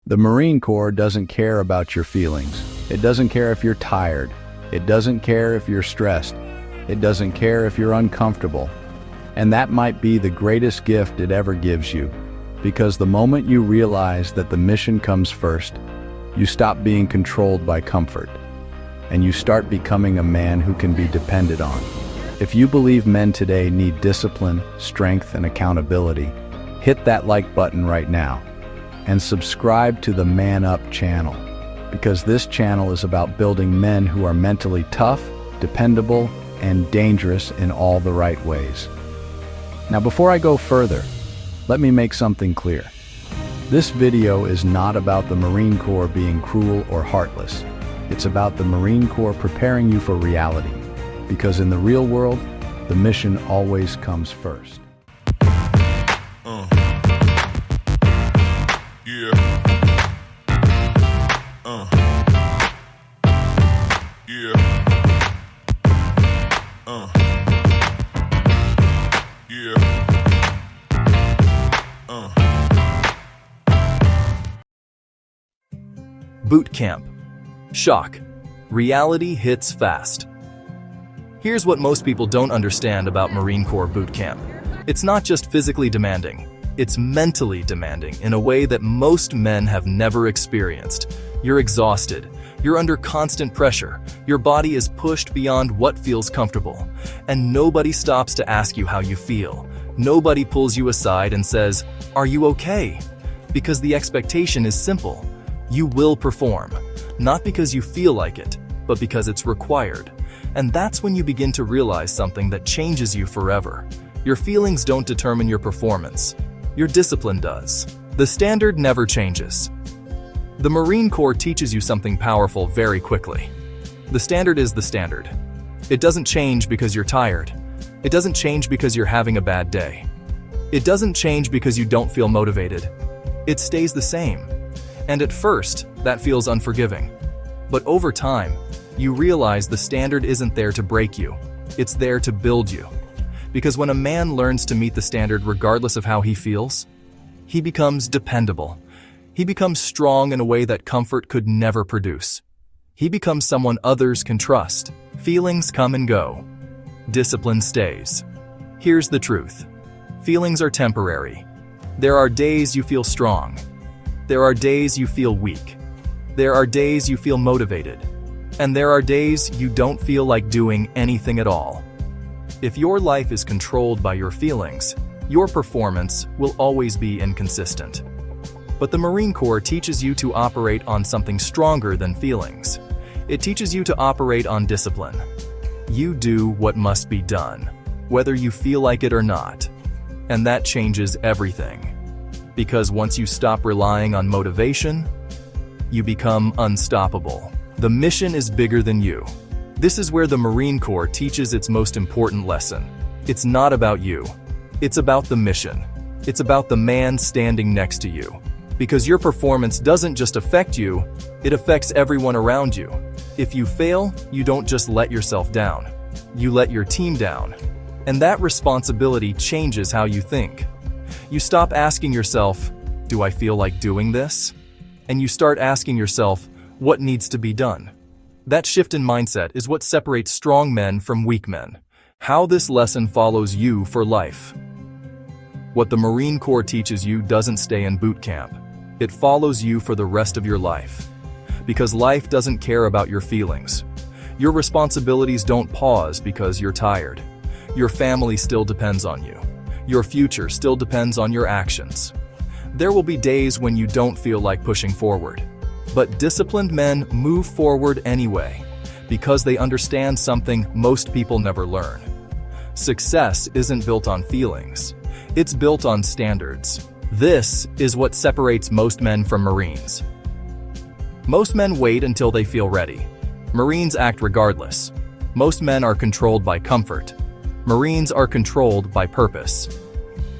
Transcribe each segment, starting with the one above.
The Marine Corps doesn't care about your feelings. It doesn't care if you're tired. It doesn't care if you're stressed. It doesn't care if you're uncomfortable. And that might be the greatest gift it ever gives you, because the moment you realize that the mission comes first, you stop being controlled by comfort, and you start becoming a man who can be depended on. If you believe men today need discipline, strength, and accountability, hit that like button right now and subscribe to the Man Up channel, because this channel is about building men who are mentally tough, dependable, and dangerous in all the right ways. Now, before I go further, let me make something clear. This video is not about the Marine Corps being cruel or heartless. It's about the Marine Corps preparing you for reality, because in the real world, the mission always comes first. Boot camp. Shock. Reality hits fast. Here's what most people don't understand about Marine Corps boot camp. It's not just physically demanding, it's mentally demanding in a way that most men have never experienced. You're exhausted. You're under constant pressure. Your body is pushed beyond what feels comfortable. And nobody stops to ask you how you feel. Nobody pulls you aside and says, "Are you okay?" Because the expectation is simple. You will perform, not because you feel like it, but because it's required. And that's when you begin to realize something that changes you forever. Your feelings don't determine your performance. Your discipline does. The standard never changes. The Marine Corps teaches you something powerful very quickly. The standard is the standard. It doesn't change because you're tired. It doesn't change because you're having a bad day. It doesn't change because you don't feel motivated. It stays the same. And at first, that feels unforgiving. But over time, you realize the standard isn't there to break you. It's there to build you. Because when a man learns to meet the standard regardless of how he feels, he becomes dependable. He becomes strong in a way that comfort could never produce. He becomes someone others can trust. Feelings come and go. Discipline stays. Here's the truth. Feelings are temporary. There are days you feel strong. There are days you feel weak. There are days you feel motivated. And there are days you don't feel like doing anything at all. If your life is controlled by your feelings, your performance will always be inconsistent. But the Marine Corps teaches you to operate on something stronger than feelings. It teaches you to operate on discipline. You do what must be done, whether you feel like it or not. And that changes everything. Because once you stop relying on motivation, you become unstoppable. The mission is bigger than you. This is where the Marine Corps teaches its most important lesson. It's not about you. It's about the mission. It's about the man standing next to you. Because your performance doesn't just affect you, it affects everyone around you. If you fail, you don't just let yourself down. You let your team down. And that responsibility changes how you think. You stop asking yourself, "Do I feel like doing this?" And you start asking yourself, "What needs to be done?" That shift in mindset is what separates strong men from weak men. How this lesson follows you for life. What the Marine Corps teaches you doesn't stay in boot camp. It follows you for the rest of your life. Because life doesn't care about your feelings. Your responsibilities don't pause because you're tired. Your family still depends on you. Your future still depends on your actions. There will be days when you don't feel like pushing forward. But disciplined men move forward anyway, because they understand something most people never learn. Success isn't built on feelings. It's built on standards. This is what separates most men from Marines. Most men wait until they feel ready. Marines act regardless. Most men are controlled by comfort. Marines are controlled by purpose.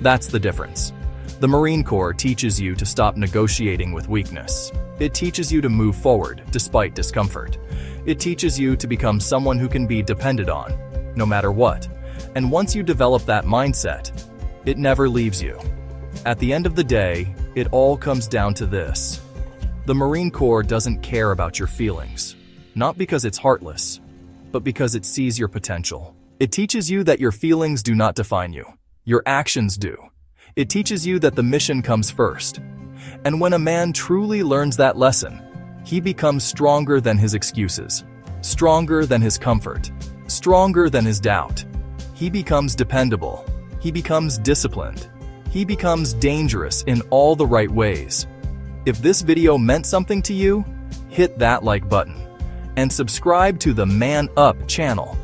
That's the difference. The Marine Corps teaches you to stop negotiating with weakness. It teaches you to move forward despite discomfort. It teaches you to become someone who can be depended on, no matter what. And once you develop that mindset, it never leaves you. At the end of the day, it all comes down to this. The Marine Corps doesn't care about your feelings, not because it's heartless, but because it sees your potential. It teaches you that your feelings do not define you. Your actions do. It teaches you that the mission comes first. And when a man truly learns that lesson, he becomes stronger than his excuses, stronger than his comfort, stronger than his doubt. He becomes dependable. He becomes disciplined. He becomes dangerous in all the right ways. If this video meant something to you, hit that like button and subscribe to the Man Up channel.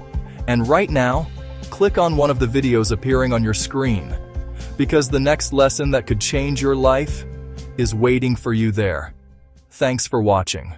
And right now, click on one of the videos appearing on your screen, because the next lesson that could change your life is waiting for you there. Thanks for watching.